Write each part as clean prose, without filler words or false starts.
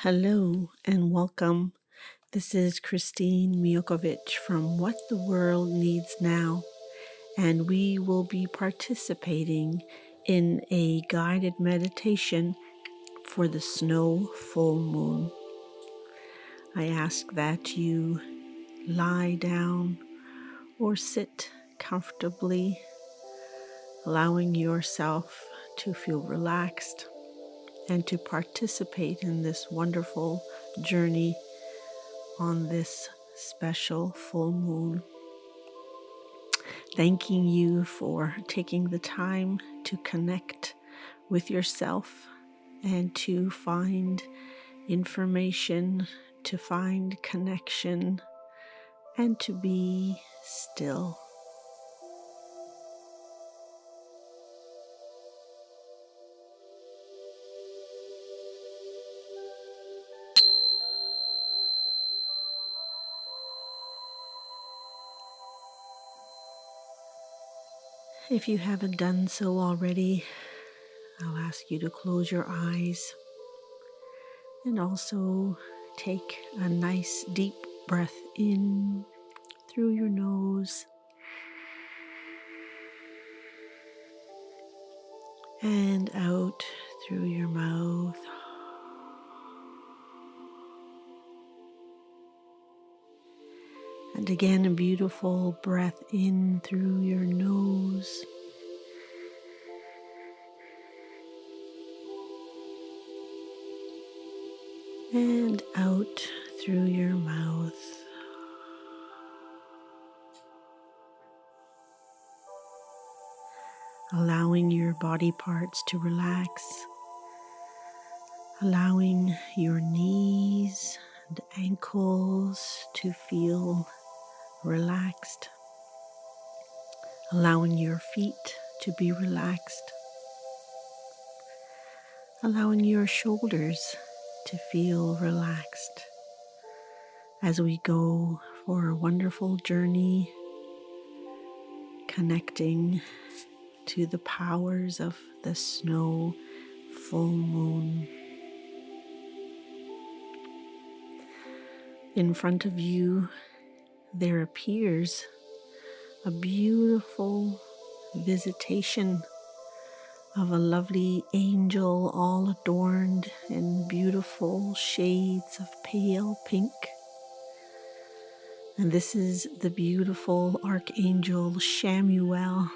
Hello and welcome. This is Christine Miokovic from What the World Needs Now, and we will be participating in a guided meditation for the snow full moon. I ask that you lie down or sit comfortably, allowing yourself to feel relaxed and to participate in this wonderful journey on this special full moon. Thanking you for taking the time to connect with yourself and to find information, to find connection, and to be still. If you haven't done so already, I'll ask you to close your eyes and also take a nice deep breath in through your nose and out through your mouth. And again, a beautiful breath in through your nose. And out through your mouth. Allowing your body parts to relax. Allowing your knees and ankles to feel relaxed. Allowing your feet to be relaxed. Allowing your shoulders to feel relaxed as we go for a wonderful journey, connecting to the powers of the snow full moon. In front of you, there appears a beautiful visitation of a lovely angel, all adorned in beautiful shades of pale pink. And this is the beautiful Archangel Chamuel,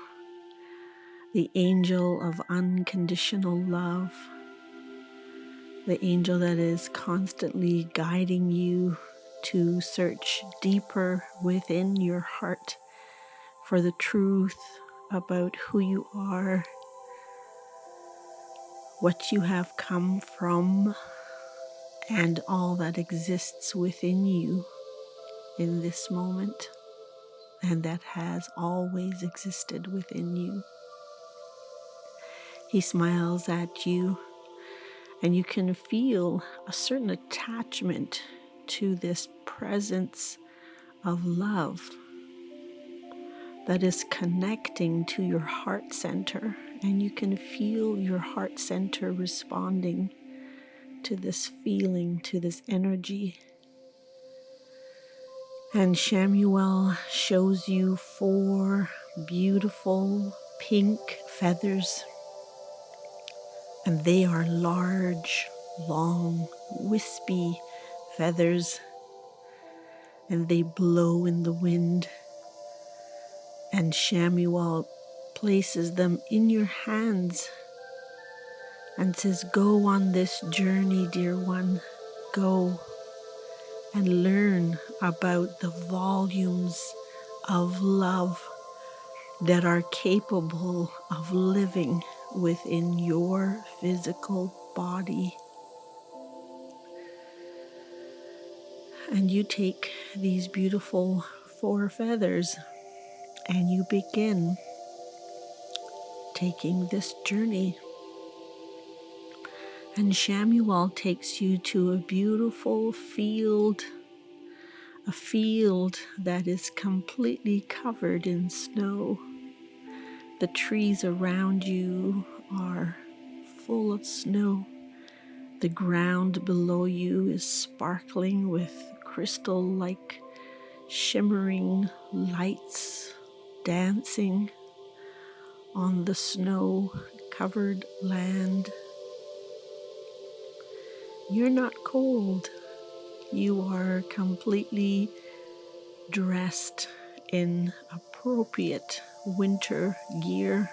the angel of unconditional love, the angel that is constantly guiding you to search deeper within your heart for the truth about who you are, what you have come from, and all that exists within you in this moment, and that has always existed within you. He smiles at you, and you can feel a certain attachment to this presence of love that is connecting to your heart center, and you can feel your heart center responding to this feeling, to this energy. And Chamuel shows you 4 beautiful pink feathers, and they are large, long, wispy feathers, and they blow in the wind. And Chamuel places them in your hands and says, "Go on this journey, dear one. Go and learn about the volumes of love that are capable of living within your physical body." And you take these beautiful 4 feathers and you begin taking this journey. And Chamuel takes you to a beautiful field, a field that is completely covered in snow. The trees around you are full of snow, The ground below you is sparkling with crystal-like shimmering lights dancing on the snow-covered land. You're not cold. You are completely dressed in appropriate winter gear.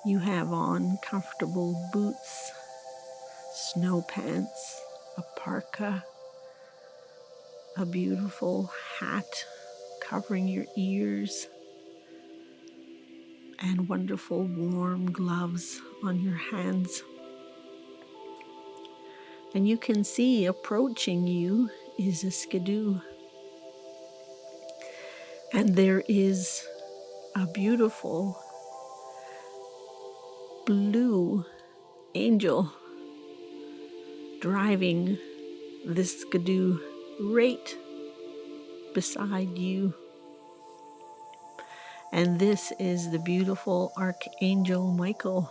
You have on comfortable boots, snow pants, a parka, a beautiful hat covering your ears, and wonderful warm gloves on your hands. And you can see approaching you is a skidoo. And there is a beautiful blue angel driving this skidoo right beside you. And this is the beautiful Archangel Michael.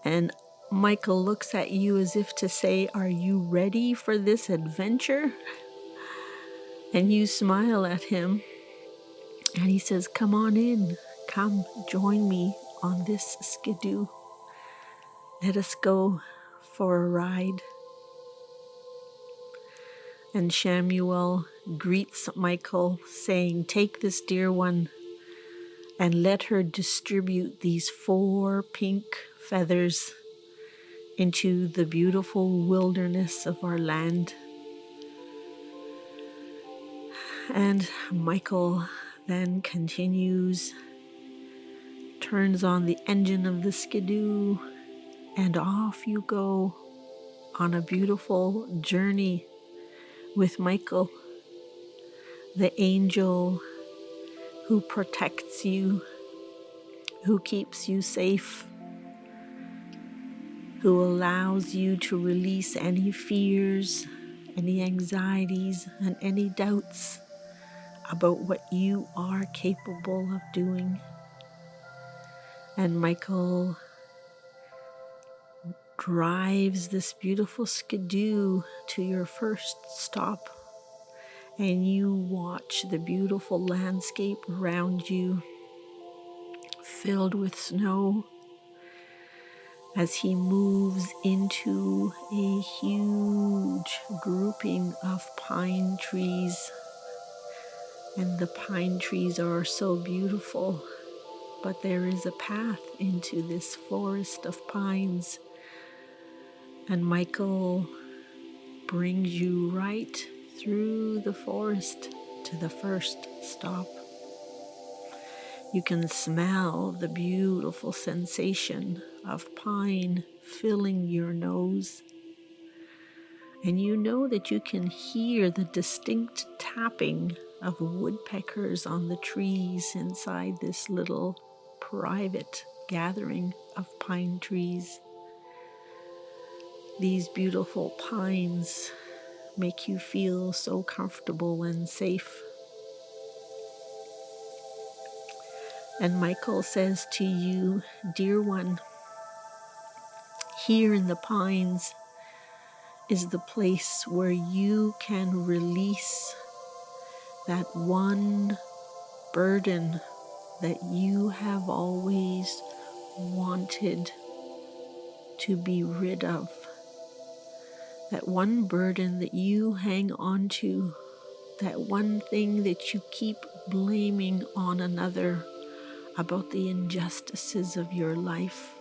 And Michael looks at you as if to say, "Are you ready for this adventure?" And you smile at him. And he says, "Come on in. Come join me on this skidoo. Let us go for a ride." And Chamuel greets Michael, saying, "Take this dear one and let her distribute these 4 pink feathers into the beautiful wilderness of our land." And Michael then continues, turns on the engine of the skidoo, and off you go on a beautiful journey with Michael, the angel who protects you, who keeps you safe, who allows you to release any fears, any anxieties, and any doubts about what you are capable of doing. And Michael drives this beautiful skidoo to your first stop, and you watch the beautiful landscape around you filled with snow as he moves into a huge grouping of pine trees. And the pine trees are so beautiful, but there is a path into this forest of pines. And Michael brings you right through the forest to the first stop. You can smell the beautiful sensation of pine filling your nose. And you know that you can hear the distinct tapping of woodpeckers on the trees inside this little private gathering of pine trees. These beautiful pines make you feel so comfortable and safe. And Michael says to you, "Dear one, here in the pines is the place where you can release that one burden that you have always wanted to be rid of. That one burden that you hang on to, that one thing that you keep blaming on another about the injustices of your life.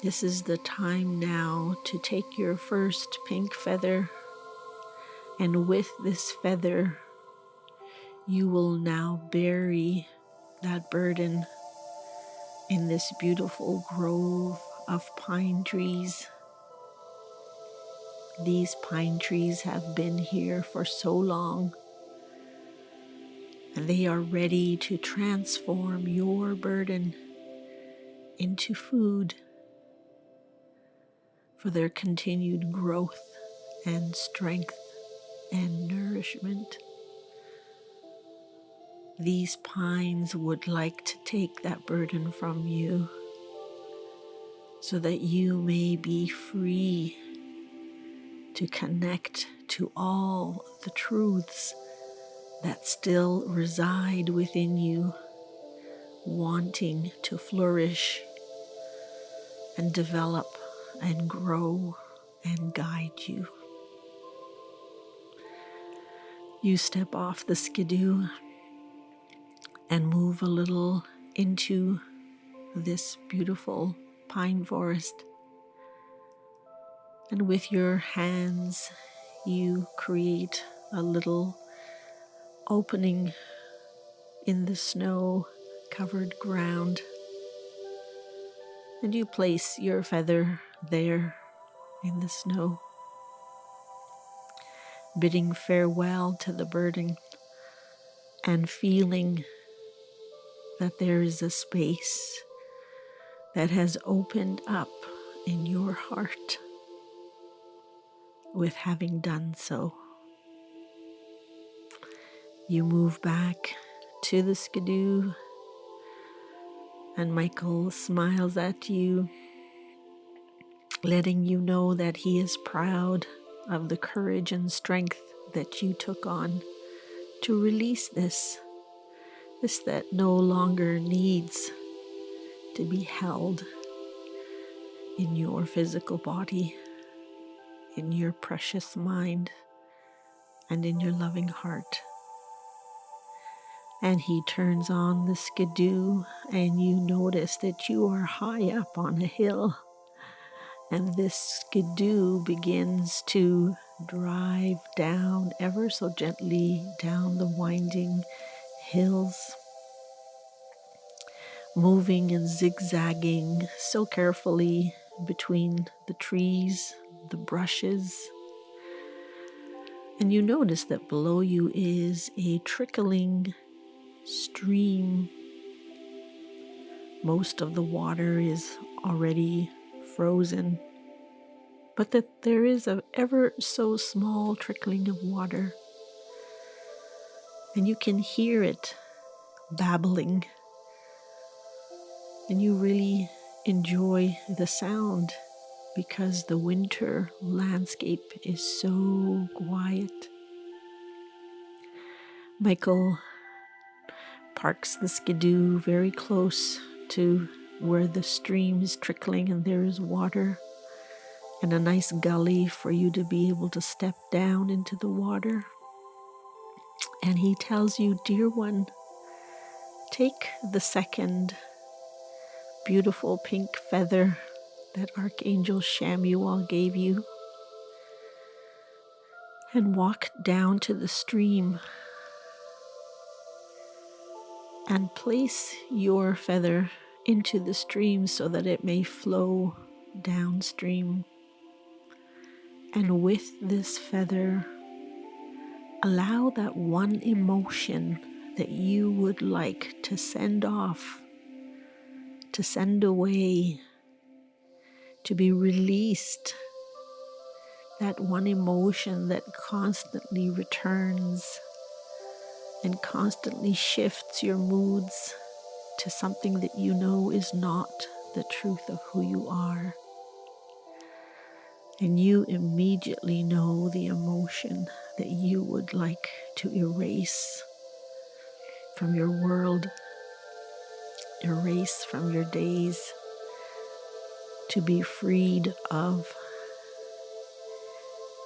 This is the time now to take your first pink feather, and with this feather, you will now bury that burden in this beautiful grove of pine trees. These pine trees have been here for so long, and they are ready to transform your burden into food for their continued growth and strength and nourishment. These pines would like to take that burden from you, so that you may be free to connect to all the truths that still reside within you, wanting to flourish and develop and grow and guide you. You step off the skidoo and move a little into this beautiful pine forest. And with your hands, you create a little opening in the snow-covered ground. And you place your feather there in the snow, bidding farewell to the burden and feeling that there is a space that has opened up in your heart with having done so. You move back to the skidoo, and Michael smiles at you, letting you know that he is proud of the courage and strength that you took on to release this that no longer needs to be held in your physical body, in your precious mind, and in your loving heart. And he turns on the skidoo, and you notice that you are high up on a hill, and this skidoo begins to drive down ever so gently down the winding hills, moving and zigzagging so carefully between the trees, the brushes. And you notice that below you is a trickling stream. Most of the water is already frozen, but that there is an ever so small trickling of water, and you can hear it babbling, and you really enjoy the sound because the winter landscape is so quiet. Michael parks the skidoo very close to where the stream is trickling, and there is water and a nice gully for you to be able to step down into the water. And he tells you, dear one, take the second beautiful pink feather that Archangel Chamuel gave you and walk down to the stream and place your feather into the stream so that it may flow downstream. And with this feather, allow that one emotion that you would like to send off, to send away, to be released, that one emotion that constantly returns and constantly shifts your moods to something that you know is not the truth of who you are. And you immediately know the emotion that you would like to erase from your world, erase from your days, to be freed of.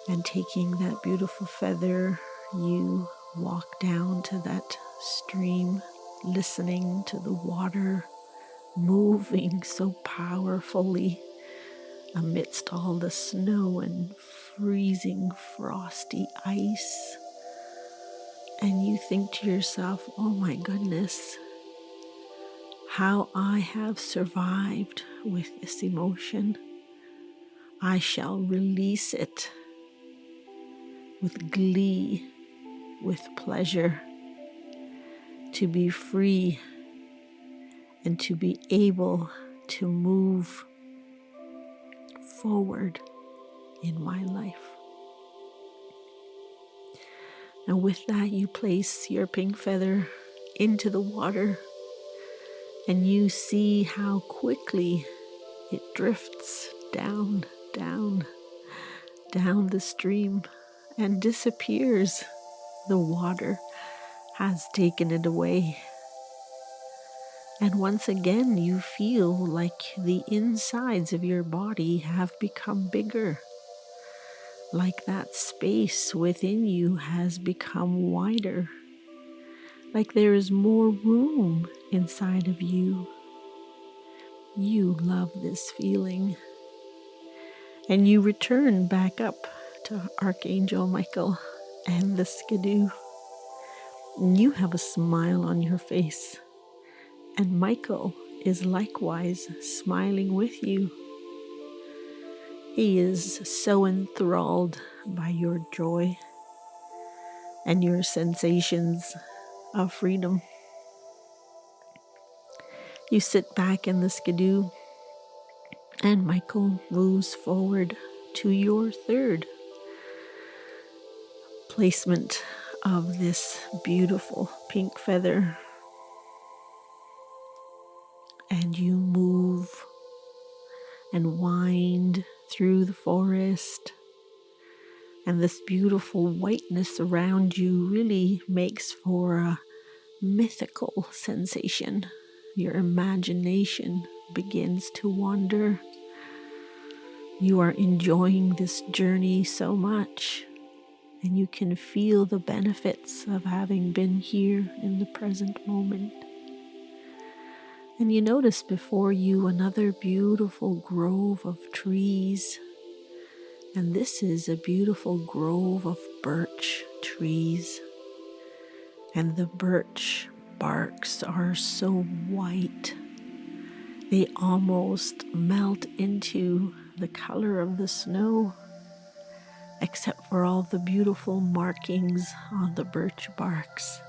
And taking that beautiful feather, you walk down to that stream, listening to the water moving so powerfully amidst all the snow and freezing frosty ice. And you think to yourself, oh my goodness, how I have survived with this emotion. I shall release it with glee, with pleasure, to be free and to be able to move forward in my life. And with that, you place your pink feather into the water, and you see how quickly it drifts down, down, down the stream and disappears. The water has taken it away. And once again, you feel like the insides of your body have become bigger, like that space within you has become wider, like there is more room inside of you. You love this feeling. And you return back up to Archangel Michael and the skidoo. And you have a smile on your face. And Michael is likewise smiling with you. He is so enthralled by your joy and your sensations of freedom. You sit back in the skidoo, and Michael moves forward to your third placement of this beautiful pink feather. And you move and wind through the forest. And this beautiful whiteness around you really makes for a mythical sensation. Your imagination begins to wander. You are enjoying this journey so much, and you can feel the benefits of having been here in the present moment. And you notice before you another beautiful grove of trees. And this is a beautiful grove of birch trees. And the birch barks are so white. They almost melt into the color of the snow, except for all the beautiful markings on the birch barks.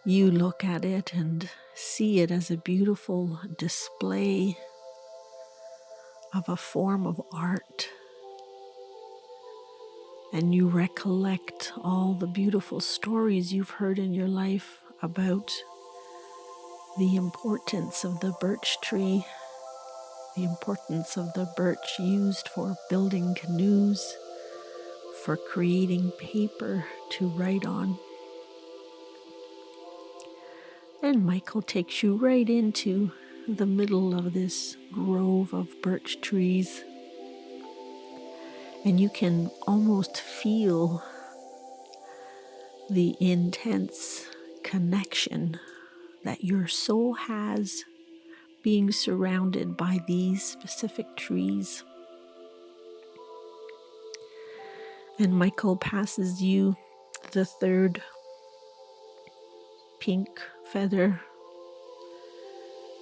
You look at it and see it as a beautiful display of a form of art. And you recollect all the beautiful stories you've heard in your life about the importance of the birch tree, the importance of the birch used for building canoes, for creating paper to write on. And Michael takes you right into the middle of this grove of birch trees. And you can almost feel the intense connection that your soul has being surrounded by these specific trees. And Michael passes you the third pink feather.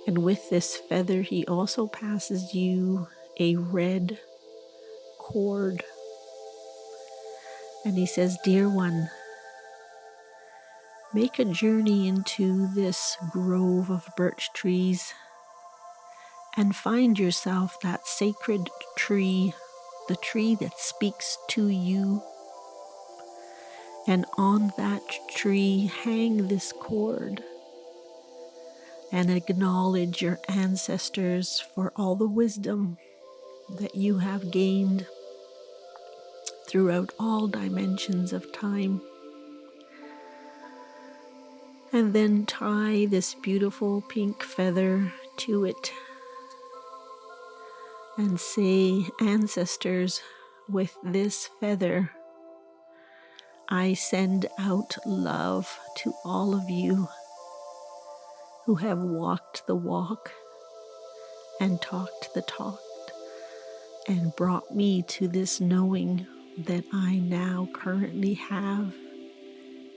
And with this feather, he also passes you a red cord. And he says, "Dear one, make a journey into this grove of birch trees and find yourself that sacred tree, the tree that speaks to you. And on that tree, hang this cord and acknowledge your ancestors for all the wisdom that you have gained throughout all dimensions of time. And then tie this beautiful pink feather to it and say, ancestors, with this feather, I send out love to all of you who have walked the walk and talked the talk and brought me to this knowing that I now currently have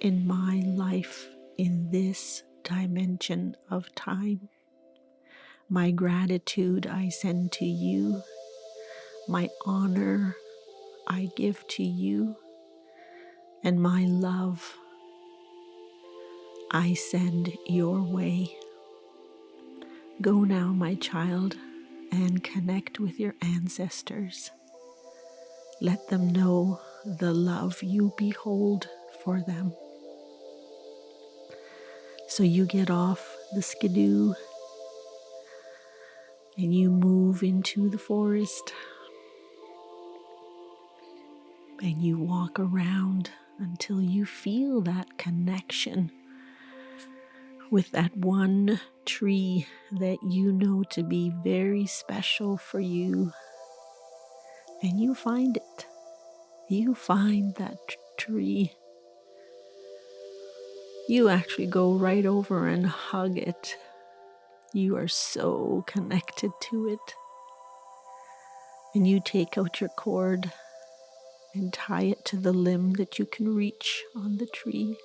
in my life in this dimension of time. My gratitude I send to you. My honor I give to you. And my love I send your way. Go now, my child, and connect with your ancestors. Let them know the love you behold for them." So you get off the skidoo and you move into the forest and you walk around until you feel that connection with that one tree that you know to be very special for you. And you find it. You find that tree. You actually go right over and hug it. You are so connected to it. And you take out your cord and tie it to the limb that you can reach on the tree.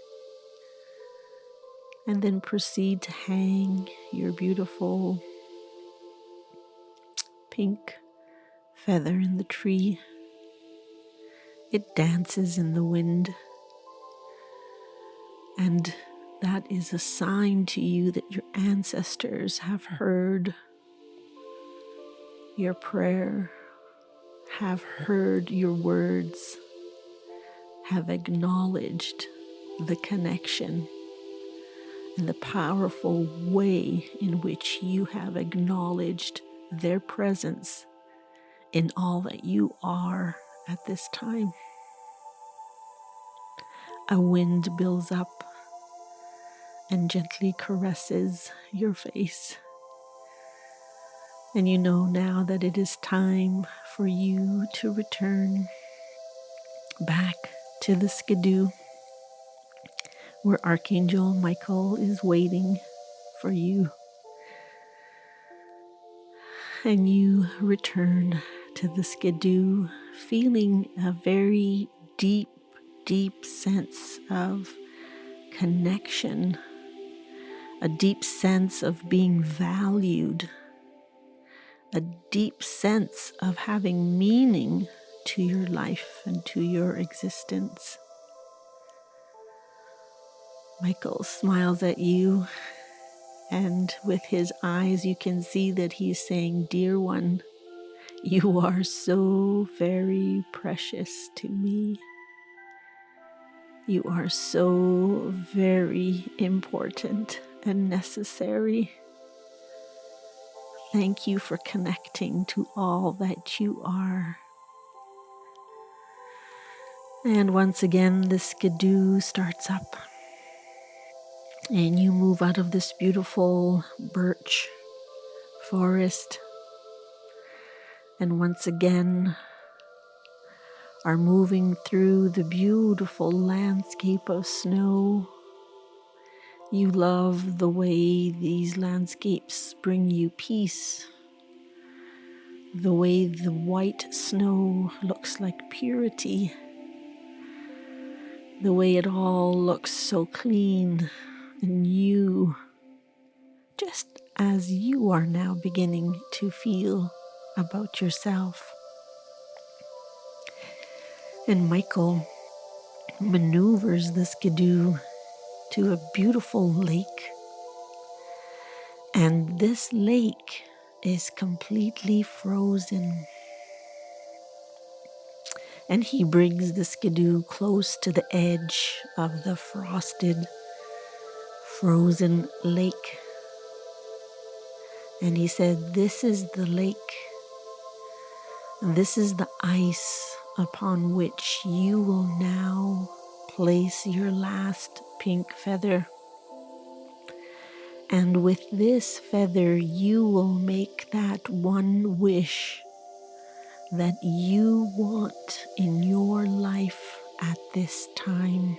And then proceed to hang your beautiful pink feather in the tree. It dances in the wind. And that is a sign to you that your ancestors have heard your prayer, have heard your words, have acknowledged the connection and the powerful way in which you have acknowledged their presence in all that you are at this time. A wind builds up and gently caresses your face. And you know now that it is time for you to return back to the skidoo, where Archangel Michael is waiting for you. And you return to the skidoo feeling a very deep, deep sense of connection, a deep sense of being valued, a deep sense of having meaning to your life and to your existence. Michael smiles at you, and with his eyes you can see that he's saying, "Dear one, you are so very precious to me. You are so very important and necessary. Thank you for connecting to all that you are." And once again, the skidoo starts up. And you move out of this beautiful birch forest. And once again, are moving through the beautiful landscape of snow. You love the way these landscapes bring you peace. The way the white snow looks like purity. The way it all looks so clean. And you, just as you are now beginning to feel about yourself. And Michael maneuvers the skidoo to a beautiful lake. And this lake is completely frozen. And he brings the skidoo close to the edge of the frosted, frozen lake. And he said, "This is the lake. This is the ice upon which you will now place your last pink feather. And with this feather, you will make that one wish that you want in your life at this time.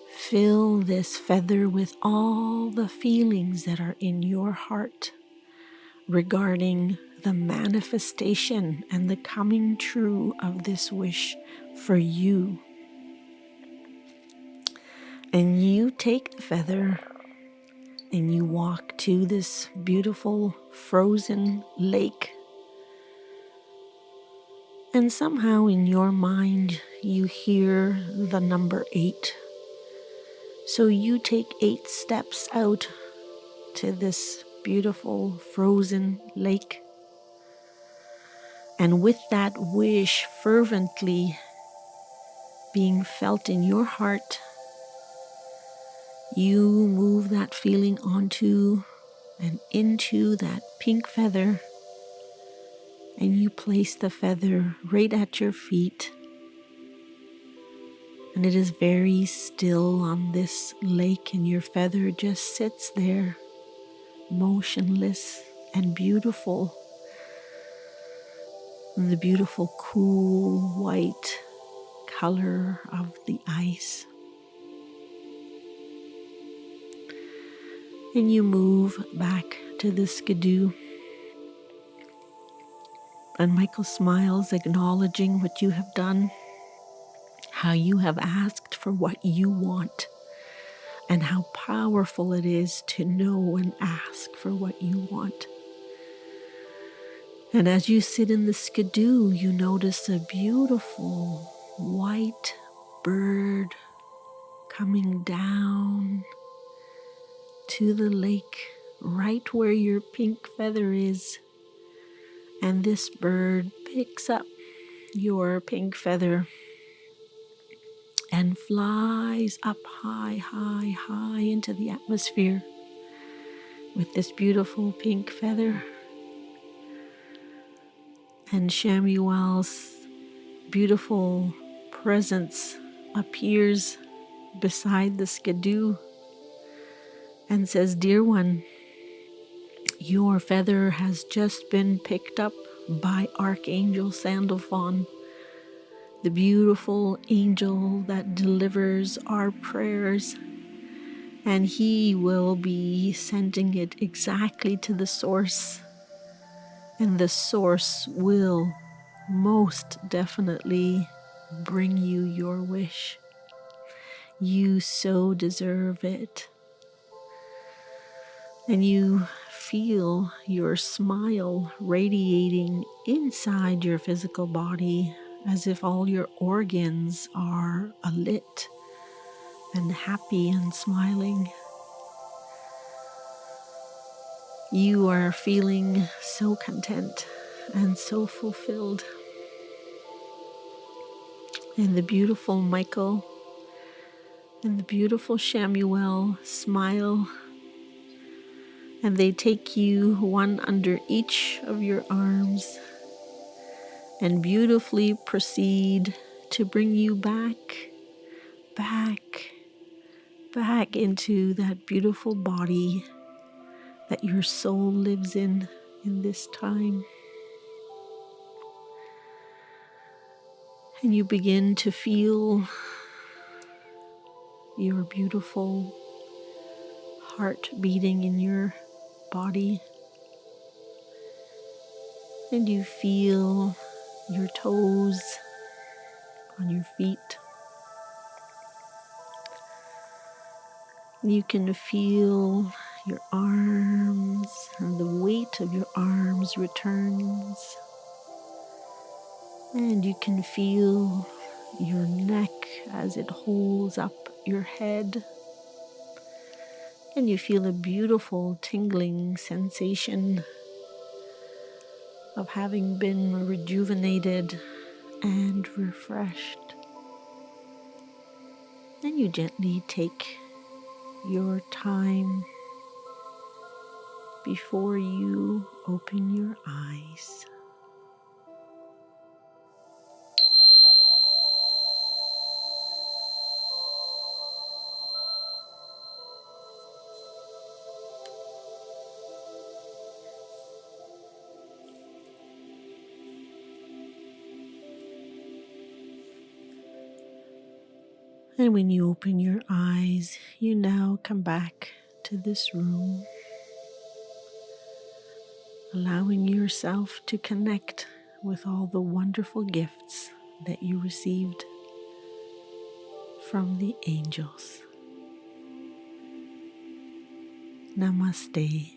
Fill this feather with all the feelings that are in your heart regarding the manifestation and the coming true of this wish for you. And you take the feather and you walk to this beautiful frozen lake. And somehow in your mind, you hear the number 8. So you take 8 steps out to this beautiful frozen lake. And with that wish fervently being felt in your heart, you move that feeling onto and into that pink feather, and you place the feather right at your feet. And it is very still on this lake, and your feather just sits there, motionless and beautiful. And the beautiful, cool, white color of the ice. And you move back to the skidoo. And Michael smiles, acknowledging what you have done, how you have asked for what you want, and how powerful it is to know and ask for what you want. And as you sit in the skidoo, you notice a beautiful white bird coming down to the lake, right where your pink feather is. And this bird picks up your pink feather and flies up high, high, high into the atmosphere with this beautiful pink feather. And Chamuel's beautiful presence appears beside the skidoo and says, "Dear one, your feather has just been picked up by Archangel Sandalphon, the beautiful angel that delivers our prayers, and he will be sending it exactly to the source, and the source will most definitely bring you your wish. You so deserve it." And you feel your smile radiating inside your physical body, as if all your organs are alit and happy and smiling. You are feeling so content and so fulfilled. And the beautiful Michael and the beautiful Chamuel smile, and they take you one under each of your arms and beautifully proceed to bring you back into that beautiful body that your soul lives in this time. And you begin to feel your beautiful heart beating in your body. And you feel your toes on your feet. You can feel your arms, and the weight of your arms returns. And you can feel your neck as it holds up your head. And you feel a beautiful tingling sensation of having been rejuvenated and refreshed. And you gently take your time before you open your eyes. And when you open your eyes, you now come back to this room, allowing yourself to connect with all the wonderful gifts that you received from the angels. Namaste.